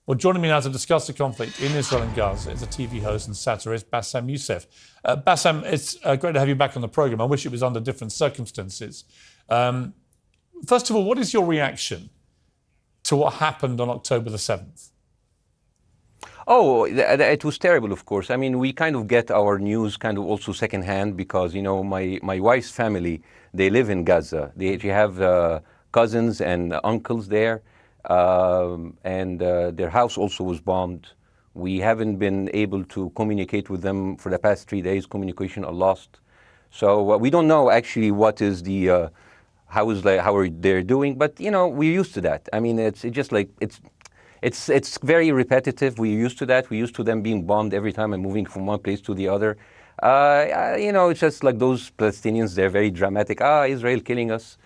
Well, joining me now to discuss the conflict in Israel and Gaza is a TV host and satirist, Bassema Yussef. Bassem, it's great to have you back on the programme. I wish it was under different circumstances. First of all, what is your reaction to what happened on October the 7th? Oh, it was terrible, of course. I mean, we kind of get our news kind of also secondhand because, you know, my wife's family, they live in Gaza. They have cousins and uncles there. And their house also was bombed. We haven't been able to communicate with them for the past 3 days. Communication are lost. So we don't know actually what is the, how are they doing, but you know, we're used to that. I mean, it's just like, it's very repetitive. We're used to that. We're used to them being bombed every time and moving from one place to the other. You know, it's just like those Palestinians, they're very dramatic. Israel killing us.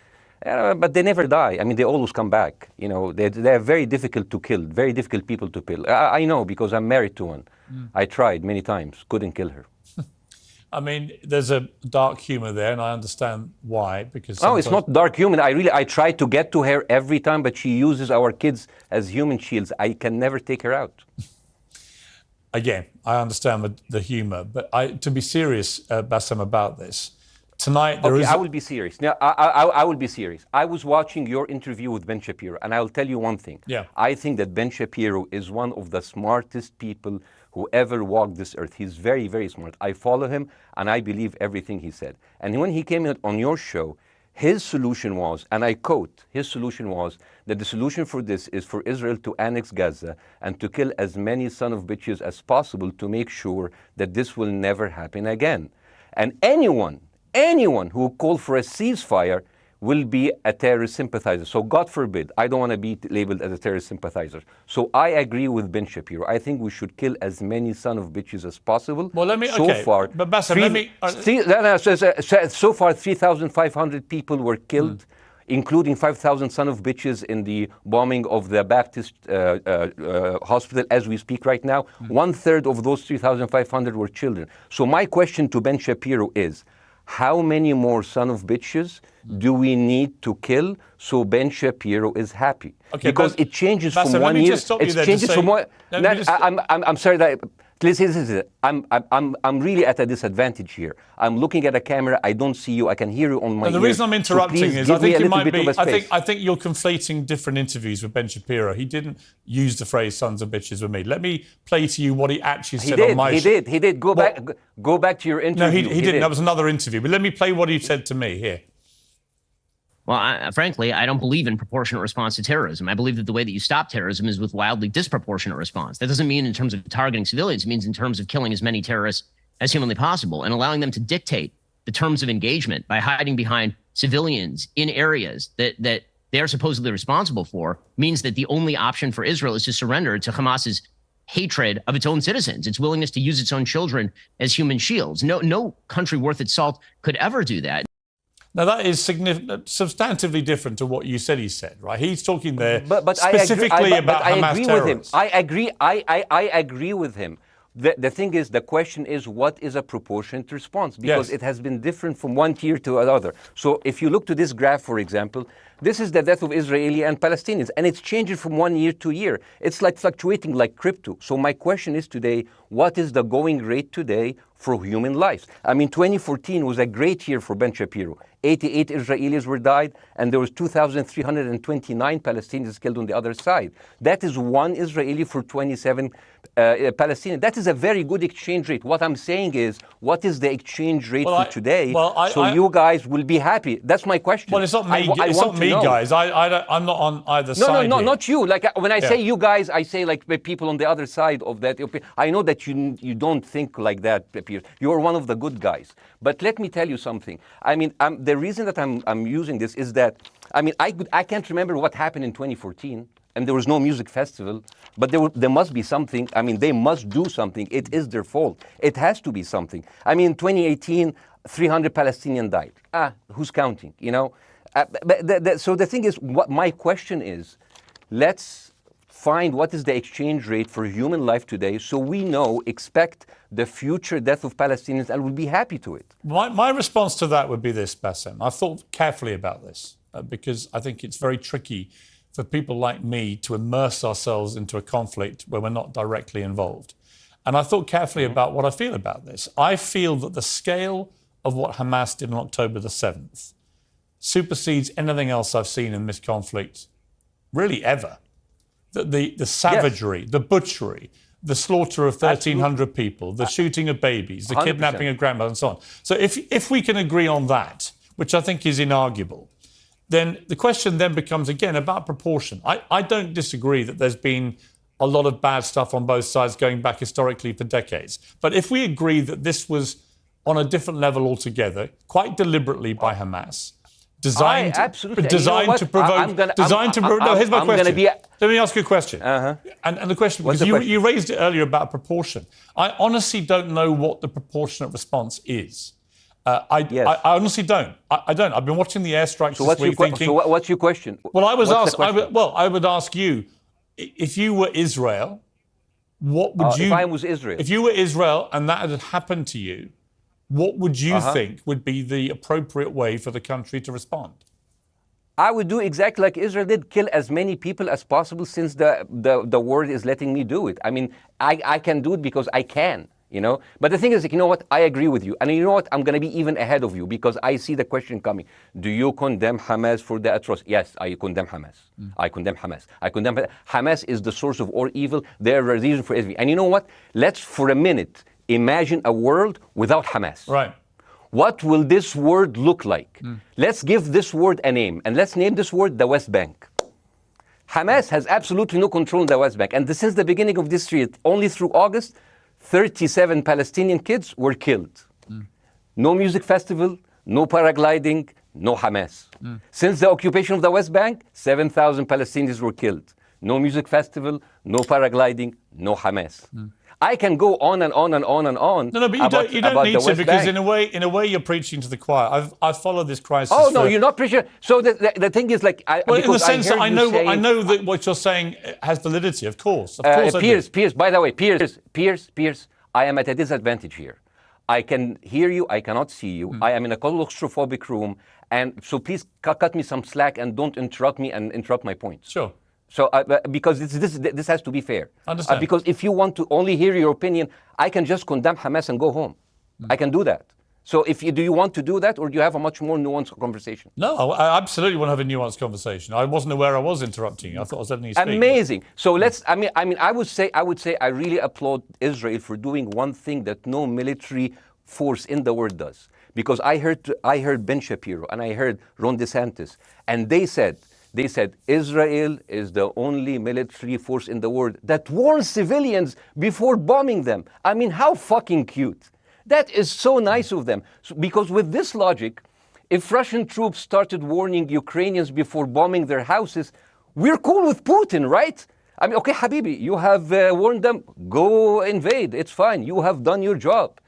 But they never die. I mean, they always come back. You know, they're very difficult to kill, very difficult people to kill. I know because I'm married to one. I tried many times, couldn't kill her. I mean, there's a dark humour there, and I understand why. Because no, it's not dark humour. I try to get to her every time, but she uses our kids as human shields. I can never take her out. Again, I understand the humour, but to be serious, Bassem, about this. Tonight, there is... I will be serious. Now, I will be serious. I was watching your interview with Ben Shapiro, and I'll tell you one thing. Yeah. I think that Ben Shapiro is one of the smartest people who ever walked this earth. He's very, very smart. I follow him, and I believe everything he said. And when he came on your show, his solution was, and I quote, his solution was that the solution for this is for Israel to annex Gaza and to kill as many son of bitches as possible to make sure that this will never happen again. And anyone who call for a ceasefire will be a terrorist sympathizer. So God forbid, I don't want to be labeled as a terrorist sympathizer. So I agree with Ben Shapiro. I think we should kill as many son of bitches as possible. Well, let me, so okay, far, but Bassem, so far 3,500 people were killed, including 5,000 son of bitches in the bombing of the Baptist hospital as we speak right now. 1/3 of those 3,500 were children. So my question to Ben Shapiro is, how many more son of bitches do we need to kill so Ben Shapiro is happy? Okay, because it changes Bassem, from 1 year. It changes from one. I'm sorry that. Listen, I'm really at a disadvantage here. I'm looking at a camera. I don't see you. I can hear you on my ear. The reason I'm interrupting is I think you might be. I think you're conflating different interviews with Ben Shapiro. He didn't use the phrase "sons of bitches" with me. Let me play to you what he actually said on my show. He did. Go back to your interview. No, he didn't. That was another interview. But let me play what he said to me here. Well, frankly, I don't believe in proportionate response to terrorism. I believe that the way that you stop terrorism is with wildly disproportionate response. That doesn't mean in terms of targeting civilians. It means in terms of killing as many terrorists as humanly possible and allowing them to dictate the terms of engagement by hiding behind civilians in areas that they are supposedly responsible for means that the only option for Israel is to surrender to Hamas's hatred of its own citizens, its willingness to use its own children as human shields. No country worth its salt could ever do that. Now, that is substantively different to what you said he said, right? He's talking there but specifically about Hamas terrorists. I agree with him. The thing is, the question is, what is a proportionate response? Because it has been different from one tier to another. So if you look to this graph, for example, this is the death of Israeli and Palestinians, and it's changing from 1 year to year. It's like fluctuating like crypto. So my question is today, what is the going rate today for human lives? I mean, 2014 was a great year for Ben Shapiro. 88 Israelis were died, and there was 2,329 Palestinians killed on the other side. That is one Israeli for 27 Palestinians. That is a very good exchange rate. What I'm saying is, what is the exchange rate for today? You guys will be happy. That's my question. Well, it's not me. It's not me, guys. I'm not on either side. No, not you. Like when I say you guys, I say like people on the other side of that. I know that you don't think like that, Pирс. You're one of the good guys. But let me tell you something. I mean, the reason that I'm using this is that, I mean, I can't remember what happened in 2014, and there was no music festival, but there must be something. I mean, they must do something. It is their fault. It has to be something. I mean, in 2018, 300 Palestinians died. Who's counting, you know? So the thing is, what my question is, let's find what is the exchange rate for human life today so we expect the future death of Palestinians and will be happy to it. My response to that would be this, Bassem. I've thought carefully about this because I think it's very tricky for people like me to immerse ourselves into a conflict where we're not directly involved. And I thought carefully about what I feel about this. I feel that the scale of what Hamas did on October the 7th supersedes anything else I've seen in this conflict, really ever. The savagery, the butchery, the slaughter of 1,300 people, the shooting of babies, the 100%. Kidnapping of grandmothers, and so on. So if we can agree on that, which I think is inarguable, then the question then becomes, again, about proportion. I don't disagree that there's been a lot of bad stuff on both sides going back historically for decades. But if we agree that this was on a different level altogether, quite deliberately by Hamas, designed to provoke... No, here's my question. Let me ask you a question. And the question, because you raised it earlier about proportion. I honestly don't know what the proportionate response is. I honestly don't. I don't. I've been watching the airstrikes this week thinking... So what's your question? Well, I would ask you, if you were Israel, what would you... If I was Israel? If you were Israel and that had happened to you, what would you think would be the appropriate way for the country to respond? I would do exactly like Israel did, kill as many people as possible, since the world is letting me do it. I mean, I can do it because I can, you know. But the thing is, you know what, I agree with you. And you know what, I'm going to be even ahead of you, because I see the question coming. Do you condemn Hamas for the atrocity? Yes, I condemn Hamas. I condemn Hamas. Hamas is the source of all evil. They're the reason for everything. And you know what, let's for a minute imagine a world without Hamas. Right. What will this word look like? Let's give this word a name, and let's name this word the West Bank. Hamas has absolutely no control in the West Bank, and since the beginning of this year, only through August, 37 Palestinian kids were killed. No music festival, no paragliding, no Hamas. Since the occupation of the West Bank, 7,000 Palestinians were killed. No music festival, no paragliding, no Hamas. I can go on and on and on and on. No, but you don't need to, because in a way you're preaching to the choir. I've followed this crisis. Oh no, you're not preaching. So the thing is, like, in the sense that I know that what you're saying has validity. Of course, Pирс. By the way, Pирс. I am at a disadvantage here. I can hear you. I cannot see you. I am in a claustrophobic room, and so please cut me some slack and don't interrupt me and interrupt my points. Sure. So, because this has to be fair. Understand. Because if you want to only hear your opinion, I can just condemn Hamas and go home. I can do that. So, do you want to do that, or do you have a much more nuanced conversation? No, I absolutely want to have a nuanced conversation. I wasn't aware I was interrupting you. I thought I was letting you speak. Amazing. So I would say I really applaud Israel for doing one thing that no military force in the world does. Because I heard Ben Shapiro and I heard Ron DeSantis, and they said Israel is the only military force in the world that warns civilians before bombing them. I mean, how fucking cute. That is so nice of them. Because with this logic, if Russian troops started warning Ukrainians before bombing their houses, we're cool with Putin, right? I mean, okay, Habibi, you have warned them, go invade, it's fine, you have done your job.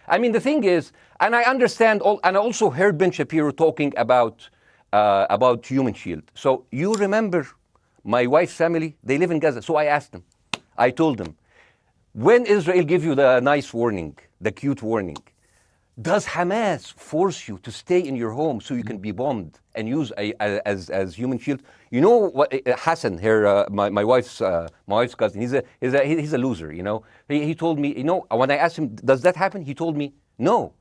I mean, the thing is, and I understand, and I also heard Ben Shapiro talking about human shield. So you remember my wife's family, they live in Gaza. So I asked them, I told them, when Israel give you the nice warning, the cute warning, does Hamas force you to stay in your home so you can be bombed and use as human shield? You know what, Hassan here, my wife's cousin, he's a loser, you know. He told me, you know, when I asked him, does that happen? He told me, no.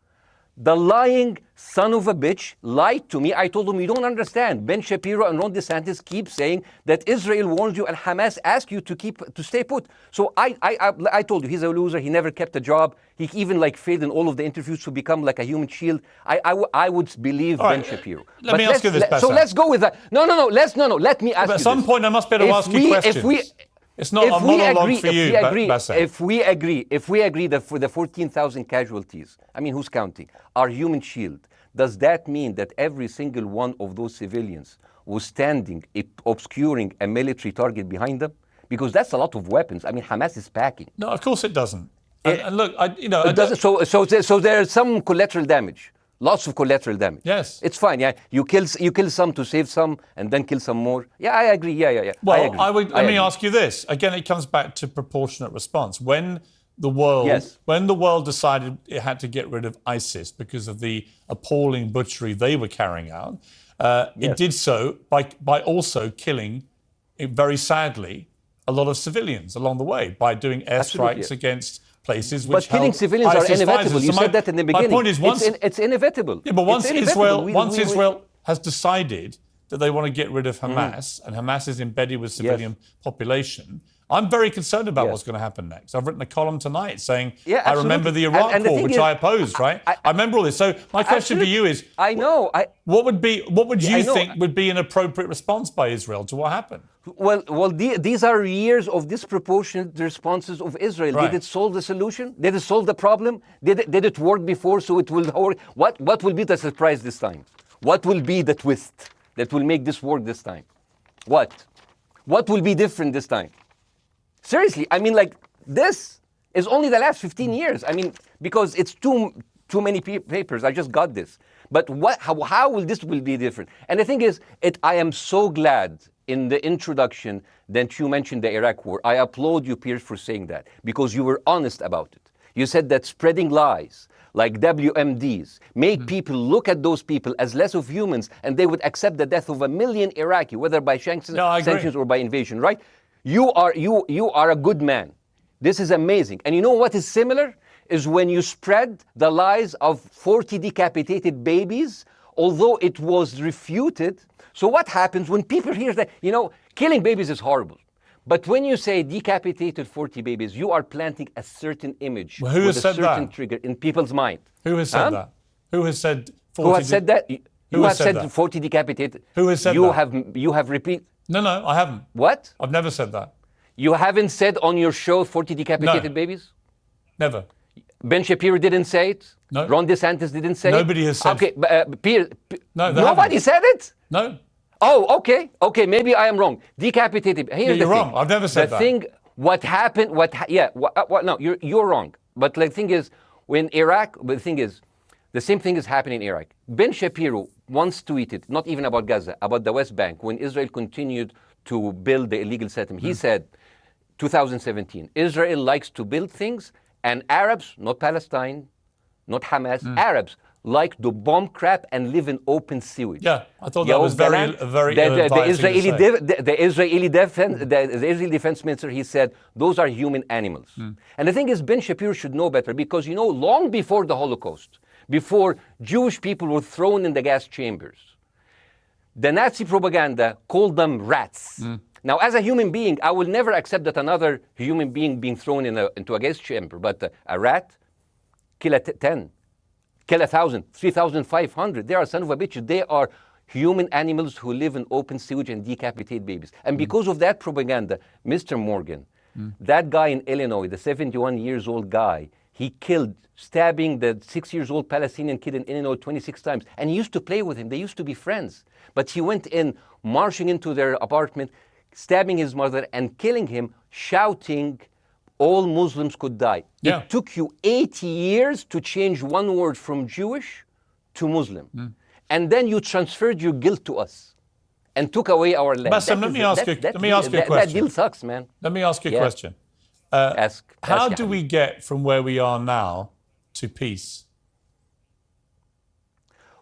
The lying son of a bitch lied to me. I told him, you don't understand. Ben Shapiro and Ron DeSantis keep saying that Israel warns you and Hamas asks you to stay put. So I told you, he's a loser. He never kept a job. He even failed in all of the interviews to become like a human shield. I would believe Ben Shapiro. Let me ask you this, Bassem. So let's go with that. No. Let me ask you At some point, I must be able to ask you questions. It's not a monologue for you, Bassem. If we agree that for the 14,000 casualties, I mean, who's counting, are human shield, does that mean that every single one of those civilians was standing, obscuring a military target behind them? Because that's a lot of weapons. I mean, Hamas is packing. No, of course it doesn't. And look, it doesn't. So there's some collateral damage. Lots of collateral damage. Yes. It's fine, yeah. You kill some to save some and then kill some more. Yeah, I agree. Yeah. Well, let me ask you this. Again, it comes back to proportionate response. When the world decided it had to get rid of ISIS because of the appalling butchery they were carrying out, it did so by also killing very sadly, a lot of civilians along the way by doing airstrikes against places which but killing civilians are inevitable. You said that in the beginning. My point is, it's inevitable. Yeah, but once Israel has decided that they want to get rid of Hamas, and Hamas is embedded with civilian population, I'm very concerned about what's going to happen next. I've written a column tonight saying, I remember the Iraq War, which I opposed, right? I remember all this. So my question for you is, what would you think would be an appropriate response by Israel to what happened? Well, these are years of disproportionate responses of Israel. Right. Did it solve the solution? Did it solve the problem? Did it work before, so it will work? What will be the surprise this time? What will be the twist that will make this work this time? What will be different this time? Seriously, I mean, like, this is only the last 15 years. I mean, because it's too many papers. I just got this. But how will this be different? And the thing is, I am so glad in the introduction that you mentioned the Iraq War. I applaud you, Pирс, for saying that, because you were honest about it. You said that spreading lies, like WMDs, make people look at those people as less of humans, and they would accept the death of 1 million Iraqi, whether by sanctions or by invasion, right? You are a good man. This is amazing. And you know what is similar? Is when you spread the lies of 40 decapitated babies, although it was refuted. So what happens when people hear that, killing babies is horrible. But when you say decapitated 40 babies, you are planting a certain image with a certain trigger in people's mind. Who has said that? Who has said 40? Who has said that? You have said 40 decapitated. Who has said that? You have repeated. No, I haven't. What? I've never said that. You haven't said on your show 40 decapitated babies? Never. Ben Shapiro didn't say it? No. Ron DeSantis didn't say Nobody has said it? Okay, no, nobody said it? No. Oh, okay, maybe I am wrong. Decapitated. Here's you're wrong. I've never said that. The thing, what happened, no, you're wrong. But the thing is, the same thing is happening in Iraq. Ben Shapiro once tweeted, not even about Gaza, about the West Bank, when Israel continued to build the illegal settlement. He said, 2017, Israel likes to build things, and Arabs, not Palestine, not Hamas, Arabs like to bomb crap and live in open sewage. Yeah, I thought that was very the Israeli defense minister, he said, those are human animals. And the thing is, Ben Shapiro should know better, because, long before the Holocaust, before Jewish people were thrown in the gas chambers, the Nazi propaganda called them rats. Now, as a human being, I will never accept that another human being being thrown into a gas chamber, but a rat, kill 10, kill 1,000, 3,500. They are son of a bitch. They are human animals who live in open sewage and decapitate babies. And because of that propaganda, Mr. Morgan, that guy in Illinois, the 71 years old guy, he killed, stabbing the 6-year-old Palestinian kid in Illinois 26 times. And he used to play with him. They used to be friends. But he went in, marching into their apartment, stabbing his mother and killing him, shouting, all Muslims could die. Yeah. It took you 80 years to change one word from Jewish to Muslim. And then you transferred your guilt to us and took away our land. Bassem, let me ask you a question. That deal sucks, man. Let me ask you a question. How do we get from where we are now to peace?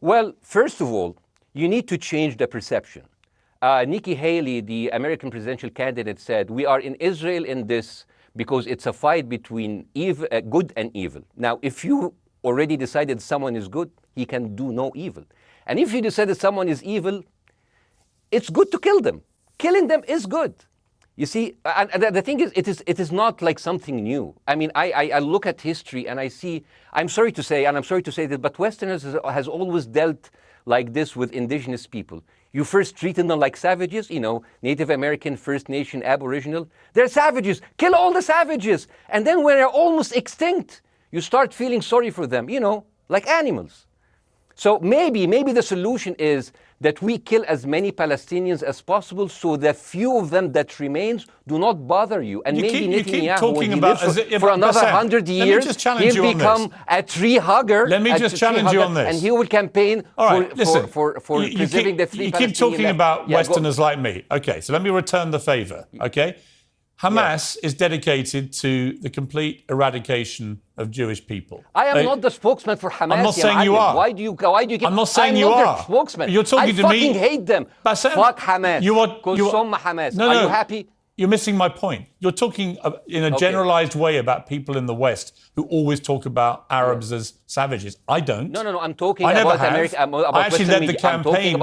Well, first of all, you need to change the perception. Nikki Haley, the American presidential candidate, said, we are in Israel in this because it's a fight between good and evil. Now, if you already decided someone is good, he can do no evil. And if you decided someone is evil, it's good to kill them. Killing them is good. You see, and the thing is, it is not like something new. I mean, I look at history and I see, I'm sorry to say this, but Westerners has always dealt like this with indigenous people. You first treated them like savages, Native American, First Nation, Aboriginal. They're savages. Kill all the savages. And then when they're almost extinct, you start feeling sorry for them, like animals. So maybe the solution is that we kill as many Palestinians as possible, so the few of them that remains do not bother you. And maybe Netanyahu, when he lives for another 100 years, he'll become a tree hugger. Let me just challenge you on this. And he will campaign for preserving the free Palestinian. You keep talking about Westerners like me. Okay, so let me return the favor, okay? Hamas is dedicated to the complete eradication of Jewish people. I am not the spokesman for Hamas. I'm not saying you are. Why do you keep... I'm not saying you I'm not are. their spokesman. You're talking to me. I fucking hate them. Bassem, Fuck Hamas. Hamas. No, are you happy? You're missing my point. You're talking in a generalized way about people in the West who always talk about Arabs as savages. I don't. No. I'm talking about America. About I actually led the media. campaign.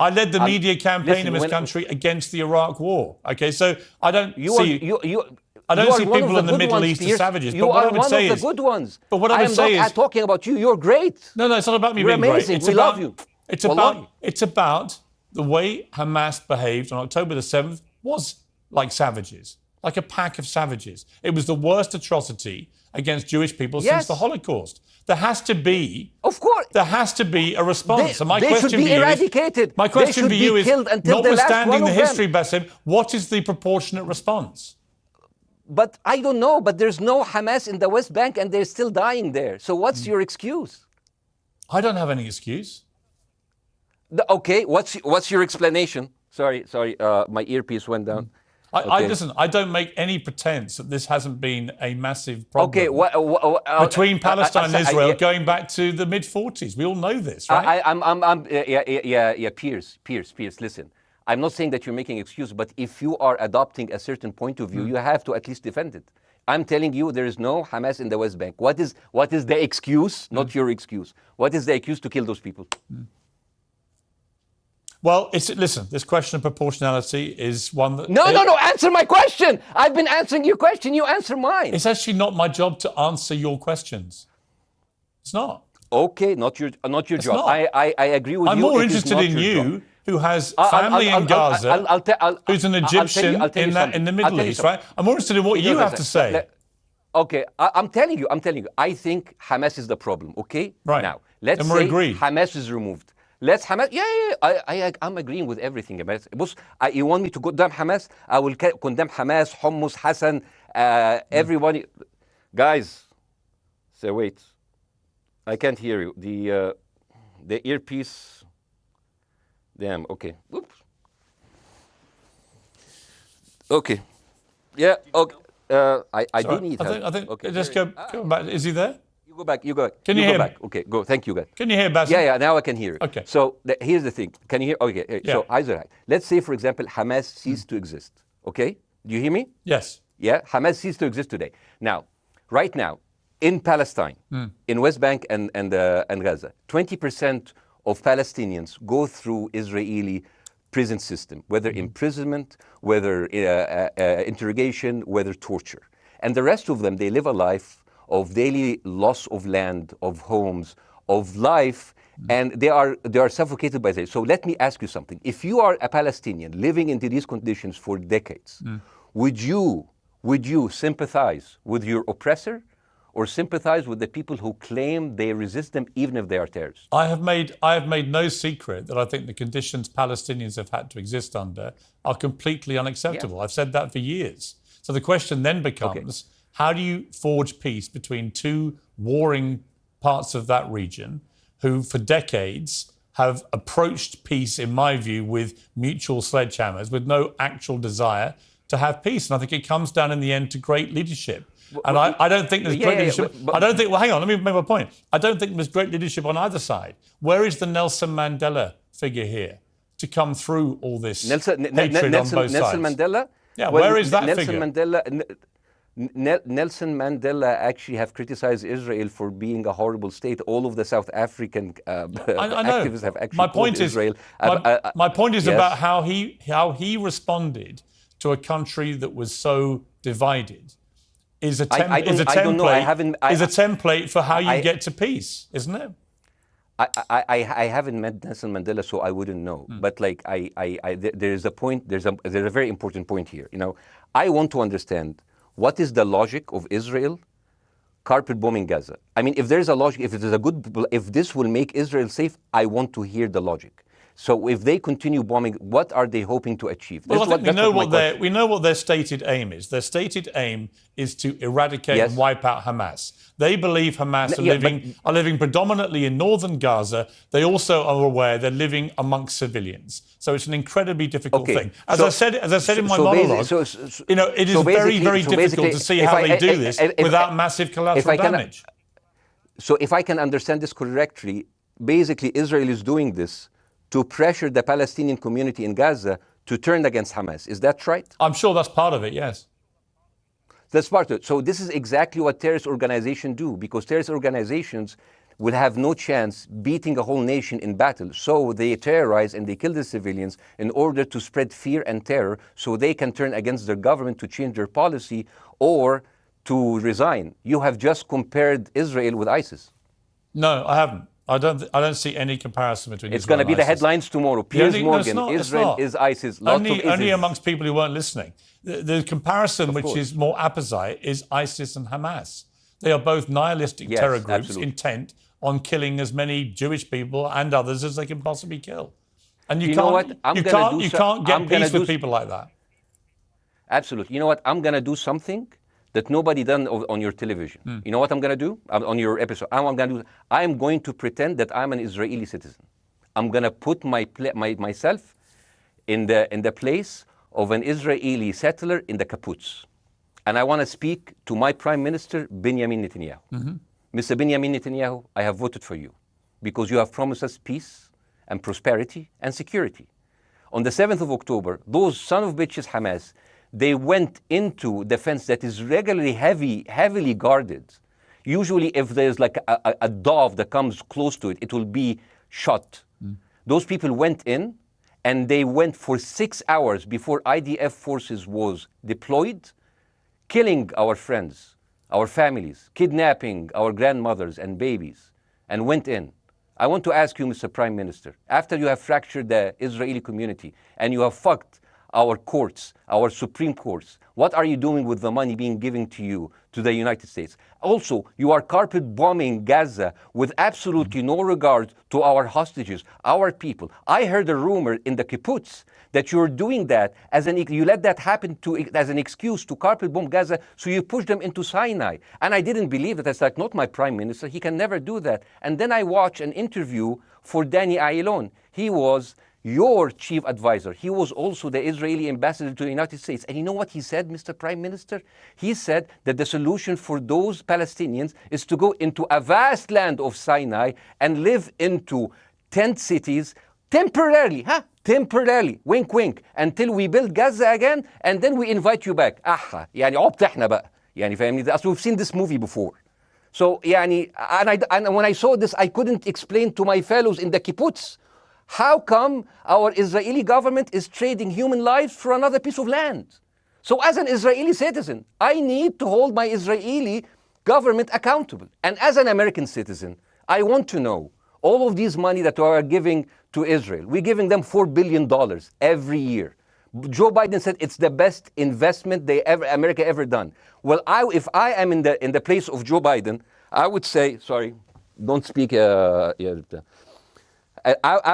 I led the media campaign in this when, country against the Iraq War. Okay, so I don't see. I don't you see people in the Middle East as savages. You are one of the good ones. But what I would say is, I'm talking about you. You're great. No, it's not about me being amazing. great. We love you. It's about the way Hamas behaved on October the 7th was like savages. Like a pack of savages. It was the worst atrocity against Jewish people since the Holocaust. There has to be, of course, there has to be a response. They should be eradicated. My question for you is, notwithstanding the history, Bassem, what is the proportionate response? But I don't know. But there's no Hamas in the West Bank, and they're still dying there. So what's your excuse? I don't have any excuse. Okay, what's your explanation? Sorry, my earpiece went down. Listen, I don't make any pretense that this hasn't been a massive problem between Palestine and Israel going back to the mid-40s. We all know this, right? Pирс, listen. I'm not saying that you're making excuses, but if you are adopting a certain point of view, you have to at least defend it. I'm telling you, there is no Hamas in the West Bank. What is the excuse? Not your excuse. What is the excuse to kill those people? Well, listen, this question of proportionality is one that... No, answer my question. I've been answering your question. You answer mine. It's actually not my job to answer your questions. It's not. Okay, not your job. Not. I agree with you. I'm more interested in you, who has family in Gaza, who's an Egyptian in the Middle East, right? I'm more interested in what you have to say. Okay, I'm telling you. I think Hamas is the problem, okay? Right. Now, let's say Hamas is removed. Let's Hamas. I'm agreeing with everything. You want me to condemn Hamas? I will condemn Hamas, Hummus, Hassan, everybody. Guys, say wait. I can't hear you. The earpiece. Damn. Okay. Oops. Okay. Yeah. Okay. I do need help. I think. Okay. Just go back. Is he there? You go back. Can you hear back? Okay, go. Thank you, guys. Can you hear, Bassem? Yeah, now I can hear you. Okay. So here's the thing. Can you hear? Okay. Yeah. So, Israel, let's say, for example, Hamas ceased to exist. Okay? Do you hear me? Yes. Yeah? Hamas ceased to exist today. Now, right now, in Palestine, in West Bank and Gaza, 20% of Palestinians go through Israeli prison system, whether imprisonment, whether interrogation, whether torture. And the rest of them, they live a life of daily loss of land, of homes, of life, and they are suffocated by this. So let me ask you something. If you are a Palestinian living into these conditions for decades, would you sympathize with your oppressor or sympathize with the people who claim they resist them even if they are terrorists? I have made no secret that I think the conditions Palestinians have had to exist under are completely unacceptable. I've said that for years. So the question then becomes, how do you forge peace between two warring parts of that region who for decades have approached peace, in my view, with mutual sledgehammers, with no actual desire to have peace? And I think it comes down in the end to great leadership. And I don't think there's great leadership. I don't think, well, hang on, let me make my point. I don't think there's great leadership on either side. Where is the Nelson Mandela figure here to come through all this hatred on both sides? Nelson Mandela? Yeah, where is that figure? Nelson Mandela actually have criticized Israel for being a horrible state. All of the South African activists have actually called Israel. My point is about how he responded to a country that was so divided. Is a template for how you get to peace, isn't it? I haven't met Nelson Mandela, so I wouldn't know. But like there's a point. There's a very important point here. You know, I want to understand what is the logic of Israel carpet bombing Gaza. I mean, if there's a logic, if this will make Israel safe, I want to hear the logic. So if they continue bombing, what are they hoping to achieve? Well, I think we know what their stated aim is. Their stated aim is to eradicate and wipe out Hamas. They believe Hamas are living predominantly in northern Gaza. They also are aware they're living amongst civilians. So it's an incredibly difficult thing. As I said in my monologue, it is very, very difficult to see how they do this without massive collateral damage. So if I can understand this correctly, basically Israel is doing this to pressure the Palestinian community in Gaza to turn against Hamas. Is that right? I'm sure that's part of it, yes. That's part of it. So this is exactly what terrorist organizations do, because terrorist organizations will have no chance beating a whole nation in battle. So they terrorize and they kill the civilians in order to spread fear and terror so they can turn against their government to change their policy or to resign. You have just compared Israel with ISIS. No, I haven't. I don't see any comparison between It's going to be the headlines tomorrow. Pirs Morgan, Israel is ISIS. Only amongst people who weren't listening. The comparison, which is more apposite, is ISIS and Hamas. They are both nihilistic terror groups intent on killing as many Jewish people and others as they can possibly kill. And you can't get peace with people like that. Absolutely. You know what? I'm going to do something that nobody done on your television. You know what I'm going to do on your episode? I'm going to pretend that I'm an Israeli citizen. I'm going to put myself in the place of an Israeli settler in the kibbutz. And I want to speak to my Prime Minister, Benjamin Netanyahu. Mr. Benjamin Netanyahu, I have voted for you because you have promised us peace and prosperity and security. On the 7th of October, those son of bitches Hamas, they went into the fence that is regularly heavily guarded. Usually if there's like a dove that comes close to it, it will be shot. Those people went in and they went for 6 hours before IDF forces was deployed, killing our friends, our families, kidnapping our grandmothers and babies, and went in. I want to ask you, Mr. Prime Minister, after you have fractured the Israeli community and you have fucked our courts, our Supreme Courts, what are you doing with the money being given to you, to the United States? Also, you are carpet bombing Gaza with absolutely no regard to our hostages, our people. I heard a rumor in the kibbutz that you're doing that you let that happen as an excuse to carpet bomb Gaza, so you push them into Sinai. And I didn't believe it. It's like, not my prime minister, he can never do that. And then I watched an interview for Danny Ayalon. He was your chief advisor. He was also the Israeli ambassador to the United States. And you know what he said, Mr. Prime Minister? He said that the solution for those Palestinians is to go into a vast land of Sinai and live into tent cities temporarily, temporarily, wink wink, until we build Gaza again, and then we invite you back. يعني عبط احنا بقى. يعني فاهمني؟ As we've seen this movie before. So يعني, and when I saw this, I couldn't explain to my fellows in the kibbutz, how come our Israeli government is trading human lives for another piece of land? So as an Israeli citizen, I need to hold my Israeli government accountable. And as an American citizen, I want to know all of these money that we are giving to Israel. We're giving them $4 billion every year. Joe Biden said it's the best investment America ever done. Well, if I am in the place of Joe Biden, I would say, sorry, don't speak. I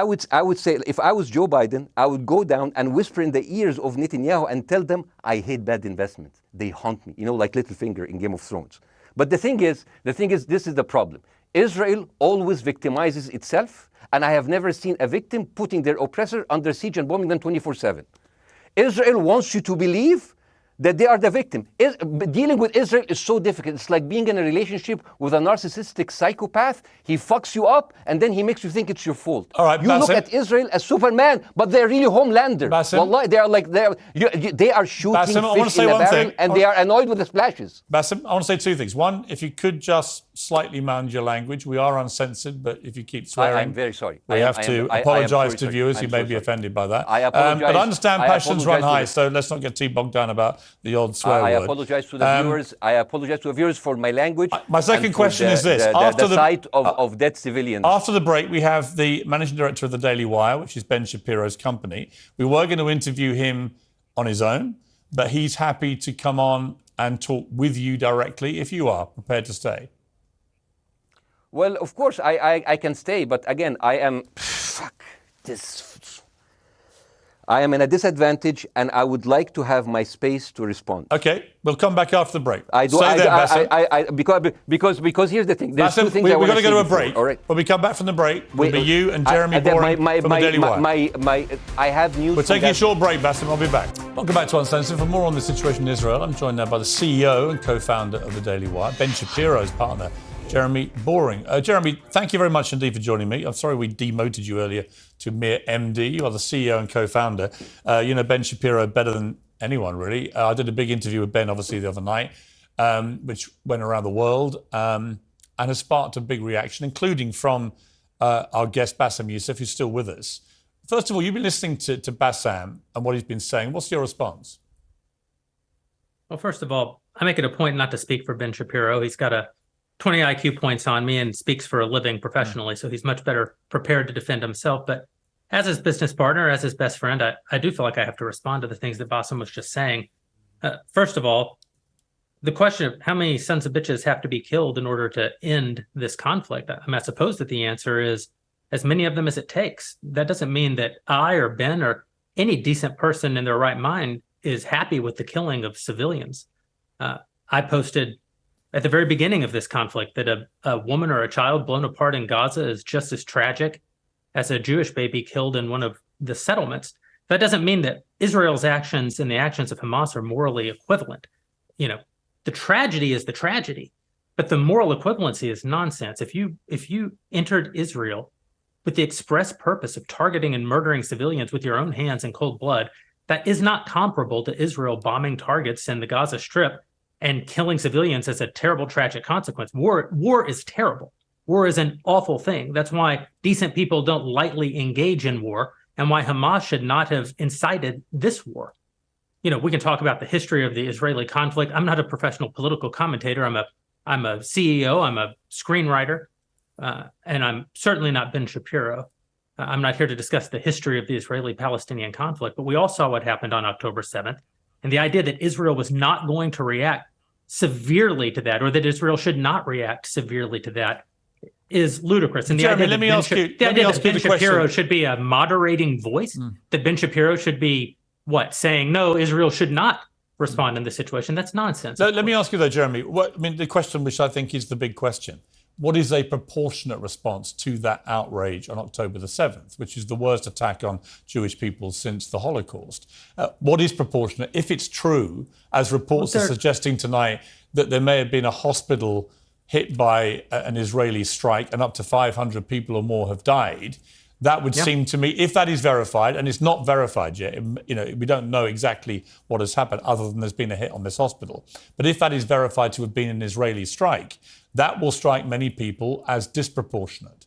would say, if I was Joe Biden, I would go down and whisper in the ears of Netanyahu and tell them, I hate bad investments. They haunt me, like Littlefinger in Game of Thrones. But the thing is, this is the problem. Israel always victimizes itself, and I have never seen a victim putting their oppressor under siege and bombing them 24/7. Israel wants you to believe that they are the victim. Dealing with Israel is so difficult. It's like being in a relationship with a narcissistic psychopath. He fucks you up, and then he makes you think it's your fault. All right, you look at Israel as Superman, but they're really Homelander. Wallahi, they are shooting fish in a barrel, and they are annoyed with the splashes. Bassem, I want to say two things. One, if you could just slightly mind your language. We are uncensored, but if you keep swearing, I'm very sorry. We have to apologise to viewers who may be offended by that. I apologize. But I understand passions run high, so let's not get too bogged down about the odd swear word. I apologize to the viewers. I apologize to the viewers for my language. My second question is this: after the sight of dead civilians. After the break, we have the managing director of the Daily Wire, which is Ben Shapiro's company. We were going to interview him on his own, but he's happy to come on and talk with you directly if you are prepared to stay. Well, of course, I can stay, but again, I am... Fuck. This I am in a disadvantage, and I would like to have my space to respond. Okay, we'll come back after the break. Because here's the thing. There's Bassem, two things we're I want going to go to a break. Before, all right. When we come back from the break, it'll be you and Jeremy Boring from the Daily Wire. I have news. We're taking a short break, Bassem. I'll be back. Welcome back to Uncensored. For more on the situation in Israel, I'm joined now by the CEO and co-founder of the Daily Wire, Ben Shapiro's partner, Jeremy Boring. Jeremy, thank you very much indeed for joining me. I'm sorry we demoted you earlier to mere MD. You are the CEO and co-founder. You know Ben Shapiro better than anyone, really. I did a big interview with Ben, obviously, the other night, which went around the world and has sparked a big reaction, including from our guest, Basem Youssef, who's still with us. First of all, you've been listening to Basem and what he's been saying. What's your response? Well, first of all, I make it a point not to speak for Ben Shapiro. He's got a 20 IQ points on me and speaks for a living professionally, so he's much better prepared to defend himself. But as his business partner, as his best friend, I do feel like I have to respond to the things that Basem was just saying. First of all, the question of how many sons of bitches have to be killed in order to end this conflict, I suppose that the answer is as many of them as it takes. That doesn't mean that I or Ben or any decent person in their right mind is happy with the killing of civilians. I posted at the very beginning of this conflict that a woman or a child blown apart in Gaza is just as tragic as a Jewish baby killed in one of the settlements. That doesn't mean that Israel's actions and the actions of Hamas are morally equivalent. You know, the tragedy is the tragedy, but the moral equivalency is nonsense. If you entered Israel with the express purpose of targeting and murdering civilians with your own hands in cold blood, that is not comparable to Israel bombing targets in the Gaza Strip and killing civilians as a terrible, tragic consequence. War is terrible. War is an awful thing. That's why decent people don't lightly engage in war, and why Hamas should not have incited this war. You know, we can talk about the history of the Israeli conflict. I'm not a professional political commentator. I'm a CEO. I'm a screenwriter, and I'm certainly not Ben Shapiro. I'm not here to discuss the history of the Israeli-Palestinian conflict, but we all saw what happened on October 7th. And the idea that Israel was not going to react severely to that, or that Israel should not react severely to that, is ludicrous. And Jeremy, let me ask you that Ben Shapiro question. should be a moderating voice, that Ben Shapiro should be, saying, no, Israel should not respond in this situation. That's nonsense. Let me ask you though, Jeremy, the question which I think is the big question. What is a proportionate response to that outrage on October the 7th, which is the worst attack on Jewish people since the Holocaust? What is proportionate? If it's true, as reports are suggesting tonight, that there may have been a hospital hit by an Israeli strike and up to 500 people or more have died, that would seem to me, if that is verified, and it's not verified yet, we don't know exactly what has happened other than there's been a hit on this hospital. But if that is verified to have been an Israeli strike, that will strike many people as disproportionate.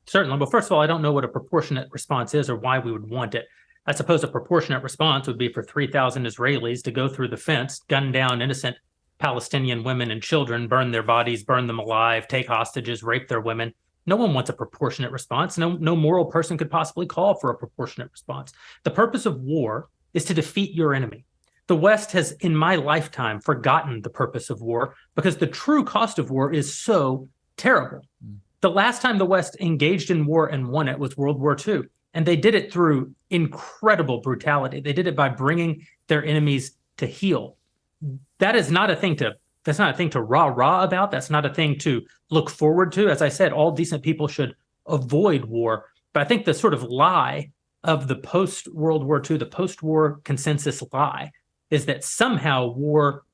Certainly. Well, first of all, I don't know what a proportionate response is or why we would want it. I suppose a proportionate response would be for 3,000 Israelis to go through the fence, gun down innocent Palestinian women and children, burn their bodies, burn them alive, take hostages, rape their women. No one wants a proportionate response. No moral person could possibly call for a proportionate response. The purpose of war is to defeat your enemy. The West has, in my lifetime, forgotten the purpose of war because the true cost of war is so terrible. The last time the West engaged in war and won it was World War II, and they did it through incredible brutality. They did it by bringing their enemies to heel. That is not a thing to That's not a thing to rah-rah about. That's not a thing to look forward to. As I said, all decent people should avoid war. But I think the sort of lie of the post-World War II, the post-war consensus lie, is that somehow war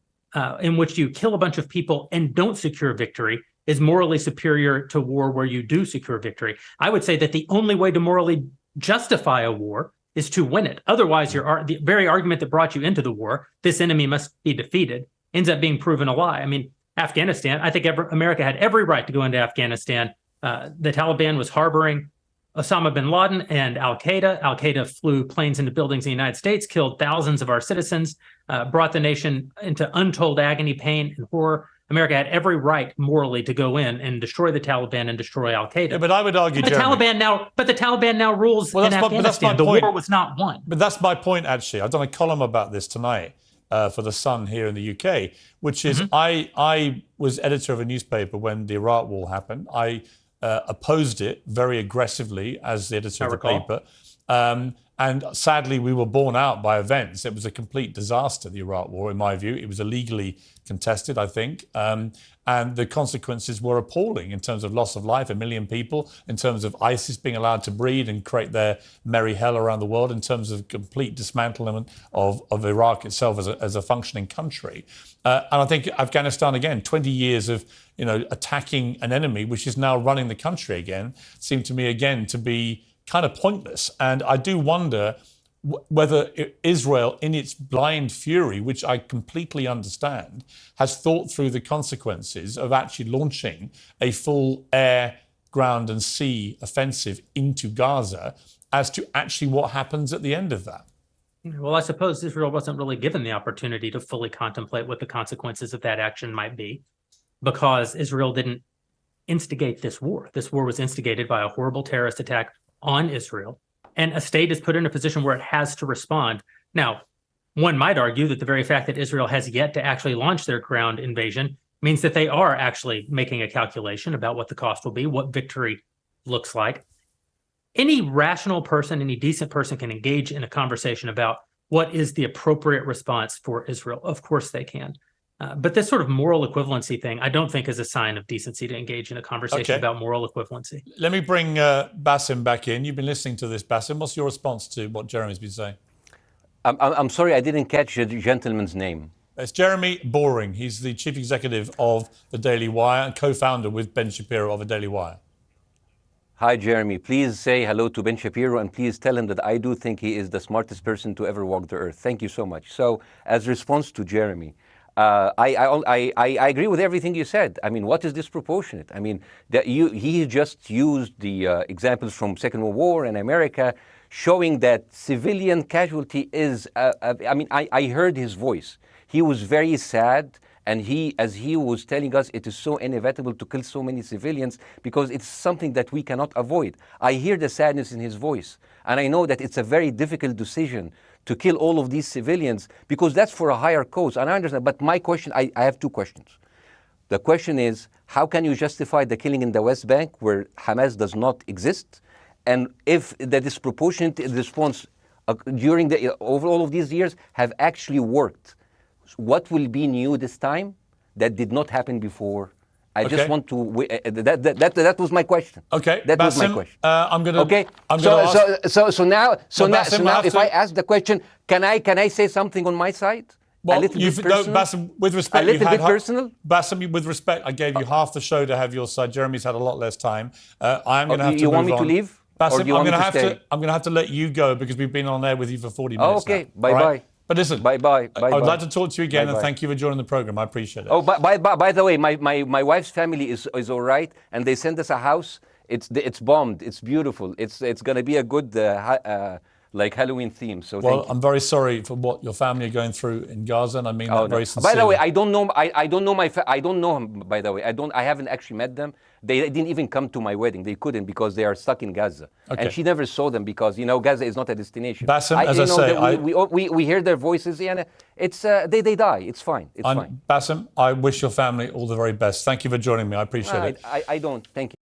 in which you kill a bunch of people and don't secure victory is morally superior to war where you do secure victory. I would say that the only way to morally justify a war is to win it. Otherwise, the very argument that brought you into the war, this enemy must be defeated, ends up being proven a lie. I mean, Afghanistan, I think America had every right to go into Afghanistan. The Taliban was harboring Osama bin Laden and Al-Qaeda. Al-Qaeda flew planes into buildings in the United States, killed thousands of our citizens, brought the nation into untold agony, pain, and horror. America had every right morally to go in and destroy the Taliban and destroy Al-Qaeda. Yeah, but I would argue, the Taliban now rules in Afghanistan. The war was not won. But that's my point, actually. I've done a column about this tonight for The Sun here in the UK, which is I was editor of a newspaper when the Iraq war happened. I opposed it very aggressively as the editor of the paper. And sadly, we were borne out by events. It was a complete disaster, the Iraq War, in my view. It was illegally contested, I think. And the consequences were appalling in terms of loss of life, 1 million people, in terms of ISIS being allowed to breed and create their merry hell around the world, in terms of complete dismantlement of Iraq itself as a functioning country. And I think Afghanistan, again, 20 years of attacking an enemy, which is now running the country again, seemed to me, again, to be kind of pointless. And I do wonder whether Israel, in its blind fury, which I completely understand, has thought through the consequences of actually launching a full air, ground and sea offensive into Gaza as to actually what happens at the end of that. Well, I suppose Israel wasn't really given the opportunity to fully contemplate what the consequences of that action might be, because Israel didn't instigate this war. This war was instigated by a horrible terrorist attack on Israel, and a state is put in a position where it has to respond. Now, one might argue that the very fact that Israel has yet to actually launch their ground invasion means that they are actually making a calculation about what the cost will be, what victory looks like. Any rational person, any decent person can engage in a conversation about what is the appropriate response for Israel. Of course they can. But this sort of moral equivalency thing, I don't think is a sign of decency to engage in a conversation about moral equivalency. Let me bring Bassem back in. You've been listening to this, Bassem. What's your response to what Jeremy's been saying? I'm sorry, I didn't catch the gentleman's name. It's Jeremy Boring. He's the chief executive of the Daily Wire and co-founder with Ben Shapiro of the Daily Wire. Hi, Jeremy. Please say hello to Ben Shapiro and please tell him that I do think he is the smartest person to ever walk the earth. Thank you so much. So, as a response to Jeremy, I agree with everything you said. I mean, what is disproportionate? I mean, he just used the examples from Second World War and America, showing that civilian casualty is, I heard his voice. He was very sad, and as he was telling us, it is so inevitable to kill so many civilians because it's something that we cannot avoid. I hear the sadness in his voice, and I know that it's a very difficult decision to kill all of these civilians because that's for a higher cause, and I understand. But my question, I have two questions. The question is, how can you justify the killing in the West Bank where Hamas does not exist? And if the disproportionate response during over all of these years have actually worked, what will be new this time that did not happen before? I just want to. That was my question. Okay, that Bassem, was my question. I'm gonna. Okay. So now, if I ask the question, can I say something on my side? Well, a little bit personal? No, Bassem, with respect, a little bit personal. Bassem, with respect, I gave you half the show to have your side. Jeremy's had a lot less time. I'm going to have to. You move want me on. to leave? Bassem, or do you want me to stay? I'm going to have to let you go because we've been on air with you for 40 minutes. Okay. Now. Bye bye. Right? But listen, bye. I would like to talk to you again, and thank you for joining the program. I appreciate it. Oh, by the way, my wife's family is all right, and they sent us a house. It's bombed. It's beautiful. It's going to be a good like Halloween theme. So well, I'm very sorry for what your family are going through in Gaza, and I mean that very sincerely. By the way, I don't know. I don't know I don't know him. By the way, I haven't actually met them. They didn't even come to my wedding. They couldn't because they are stuck in Gaza, and she never saw them because Gaza is not a destination. Bassem, as I say, we hear their voices, and it's they die. It's fine. It's fine. Bassem, I wish your family all the very best. Thank you for joining me. I appreciate it. I don't. Thank you.